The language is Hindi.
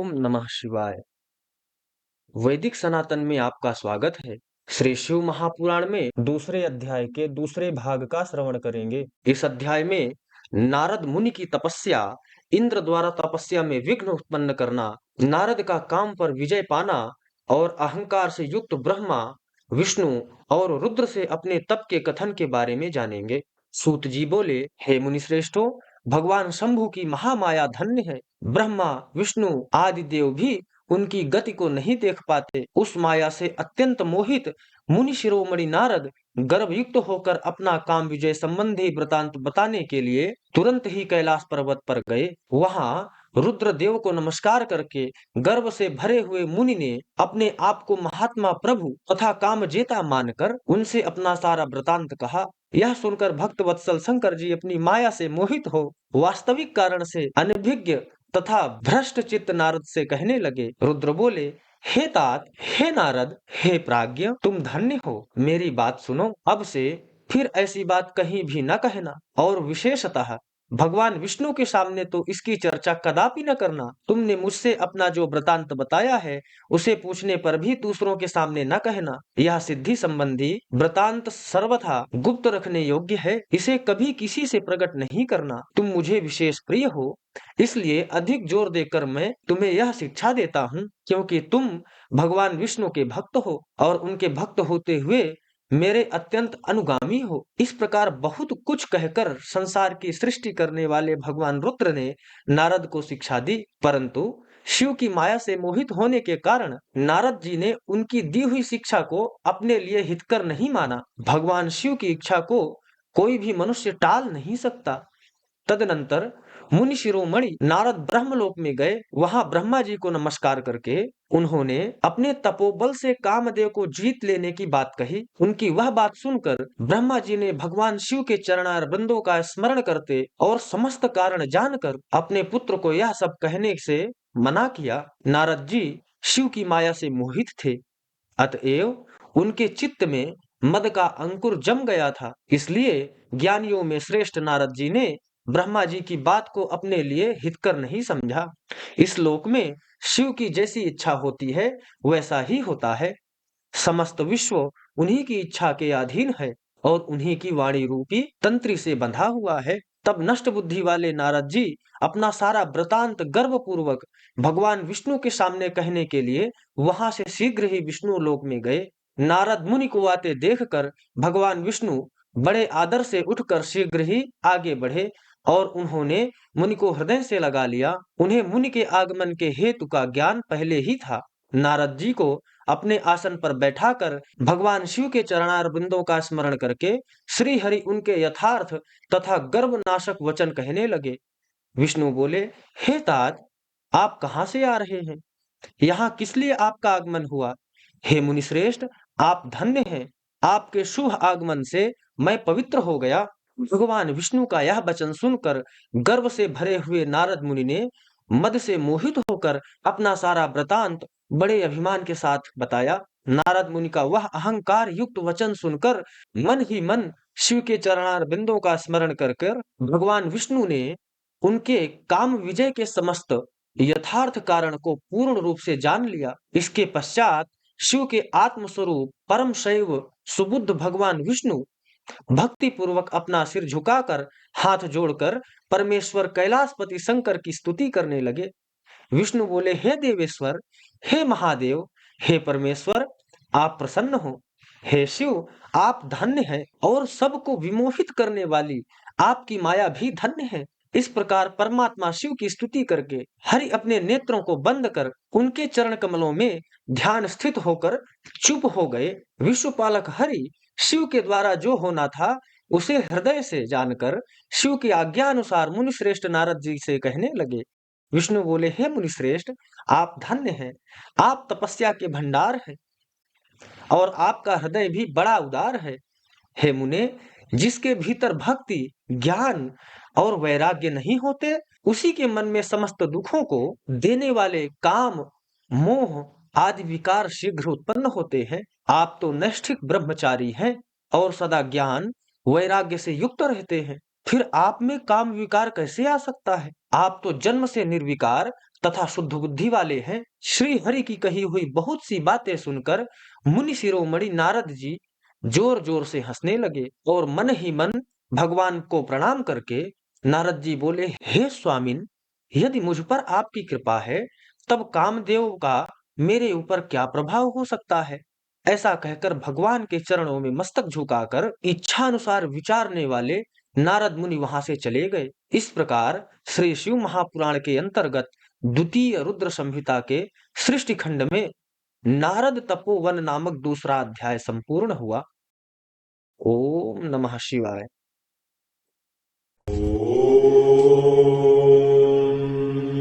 ओम नमः शिवाय। वैदिक सनातन में आपका स्वागत है। श्री शिव महापुराण में दूसरे अध्याय के दूसरे भाग का श्रवण करेंगे। इस अध्याय में नारद मुनि की तपस्या, इंद्र द्वारा तपस्या में विघ्न उत्पन्न करना, नारद का काम पर विजय पाना और अहंकार से युक्त ब्रह्मा, विष्णु और रुद्र से अपने तप के कथन के बारे में जानेंगे। सूत जी बोले, हे मुनि श्रेष्ठो, भगवान शंभु की महामाया धन्य है। ब्रह्मा, विष्णु आदि देव भी उनकी गति को नहीं देख पाते। उस माया से अत्यंत मोहित मुनि शिरोमणि नारद गर्भयुक्त होकर अपना काम विजय संबंधी वृतांत बताने के लिए तुरंत ही कैलाश पर्वत पर गए। वहां रुद्र देव को नमस्कार करके गर्व से भरे हुए मुनि ने अपने आप को महात्मा प्रभु तथा कामजेता मानकर उनसे अपना सारा वृतांत कहा। यह सुनकर भक्त वत्सल शंकर जी अपनी माया से मोहित हो वास्तविक कारण से अनभिज्ञ तथा भ्रष्ट चित्त नारद से कहने लगे। रुद्र बोले, हे तात, हे नारद, हे प्राज्ञ, तुम धन्य हो। मेरी बात सुनो। अब से फिर ऐसी बात कहीं भी न कहना और विशेषतः भगवान विष्णु के सामने तो इसकी चर्चा कदापि न करना। तुमने मुझसे अपना जो वृतांत बताया है उसे पूछने पर भी दूसरों के सामने न कहना। यह सिद्धि संबंधी वृतांत सर्वथा गुप्त रखने योग्य है। इसे कभी किसी से प्रकट नहीं करना। तुम मुझे विशेष प्रिय हो, इसलिए अधिक जोर देकर मैं तुम्हें यह शिक्षा देता हूँ, क्योंकि तुम भगवान विष्णु के भक्त हो और उनके भक्त होते हुए मेरे अत्यंत अनुगामी हो। इस प्रकार बहुत कुछ कहकर संसार की सृष्टि करने वाले भगवान रुद्र ने नारद को शिक्षा दी, परंतु शिव की माया से मोहित होने के कारण नारद जी ने उनकी दी हुई शिक्षा को अपने लिए हितकर नहीं माना। भगवान शिव की इच्छा को कोई भी मनुष्य टाल नहीं सकता। तदनंतर मुनि शिरोमणि नारद ब्रह्मलोक में गए। वहां ब्रह्मा जी को नमस्कार करके उन्होंने अपने तपोबल से कामदेव को जीत लेने की बात कही। उनकी वह बात सुनकर ब्रह्मा जी ने भगवान शिव के चरणारविंदों का स्मरण करते और समस्त कारण जानकर अपने पुत्र को यह सब कहने से मना किया। नारद जी शिव की माया से मोहित थे, अतएव उनके चित्त में मद का अंकुर जम गया था। इसलिए ज्ञानियों में श्रेष्ठ नारद जी ने ब्रह्मा जी की बात को अपने लिए हितकर नहीं समझा। इस लोक में शिव की जैसी इच्छा होती है वैसा ही होता है। समस्त विश्व उन्हीं की इच्छा के अधीन है और उन्हीं की वाणी रूपी तंत्री से बंधा हुआ है। तब नष्ट बुद्धि वाले नारद जी अपना सारा वृतांत गर्व पूर्वक भगवान विष्णु के सामने कहने के लिए वहां से शीघ्र ही विष्णु लोक में गए। नारद मुनि को आते देखकर भगवान विष्णु बड़े आदर से उठकर शीघ्र ही आगे बढ़े और उन्होंने मुनि को हृदय से लगा लिया। उन्हें मुनि के आगमन के हेतु का ज्ञान पहले ही था। नारद जी को अपने आसन पर बैठाकर भगवान शिव के चरणारविंदों का स्मरण करके श्री हरि उनके यथार्थ तथा गर्वनाशक वचन कहने लगे। विष्णु बोले, हे तात, आप कहाँ से आ रहे हैं? यहाँ किस लिए आपका आगमन हुआ? हे मुनि श्रेष्ठ, आप धन्य हैं। आपके शुभ आगमन से मैं पवित्र हो गया। भगवान विष्णु का यह वचन सुनकर गर्व से भरे हुए नारद मुनि ने मद से मोहित होकर अपना सारा वृतांत बड़े अभिमान के साथ बताया। नारद मुनि का वह अहंकार युक्त वचन सुनकर मन ही मन शिव के चरणारविंदों का स्मरण कर कर भगवान विष्णु ने उनके काम विजय के समस्त यथार्थ कारण को पूर्ण रूप से जान लिया। इसके पश्चात शिव के आत्मस्वरूप परम शैव सुबुद्ध भगवान विष्णु भक्ति पूर्वक अपना सिर झुकाकर हाथ जोड़कर परमेश्वर कैलाशपति शंकर की स्तुति करने लगे। विष्णु बोले, हे देवेश्वर, हे महादेव, हे परमेश्वर, आप प्रसन्न हो। हे शिव, आप धन्य हैं और सबको विमोहित करने वाली आपकी माया भी धन्य है। इस प्रकार परमात्मा शिव की स्तुति करके हरि अपने नेत्रों को बंद कर उनके चरण कमलों में ध्यान स्थित होकर चुप हो गए। विश्वपालक हरि शिव के द्वारा जो होना था उसे हृदय से जानकर शिव की आज्ञा अनुसार मुनि श्रेष्ठ नारद जी से कहने लगे। विष्णु बोले, हे मुनि श्रेष्ठ, आप धन्य हैं। आप तपस्या के भंडार हैं और आपका हृदय भी बड़ा उदार है। हे मुने, जिसके भीतर भक्ति, ज्ञान और वैराग्य नहीं होते, उसी के मन में समस्त दुखों को देने वाले काम, मोह आदि विकार शीघ्र उत्पन्न होते हैं। आप तो नैष्ठिक ब्रह्मचारी हैं और सदा ज्ञान, वैराग्य से युक्त रहते हैं। फिर आप में काम विकार कैसे आ सकता है? आप तो जन्म से निर्विकार तथा शुद्ध बुद्धि वाले हैं। श्री हरि की कही हुई बहुत सी बातें सुनकर मुनि शिरोमणि नारद जी जोर जोर से हंसने लगे और मन ही मन भगवान को प्रणाम करके नारद जी बोले, हे स्वामिन, यदि मुझ पर आपकी कृपा है तब कामदेव का मेरे ऊपर क्या प्रभाव हो सकता है। ऐसा कहकर भगवान के चरणों में मस्तक झुकाकर इच्छानुसार विचारने वाले नारद मुनि वहां से चले गए। इस प्रकार श्री शिव महापुराण के अंतर्गत द्वितीय रुद्र संहिता के सृष्टि खंड में नारद तपोवन नामक दूसरा अध्याय संपूर्ण हुआ। ओम नमः शिवाय।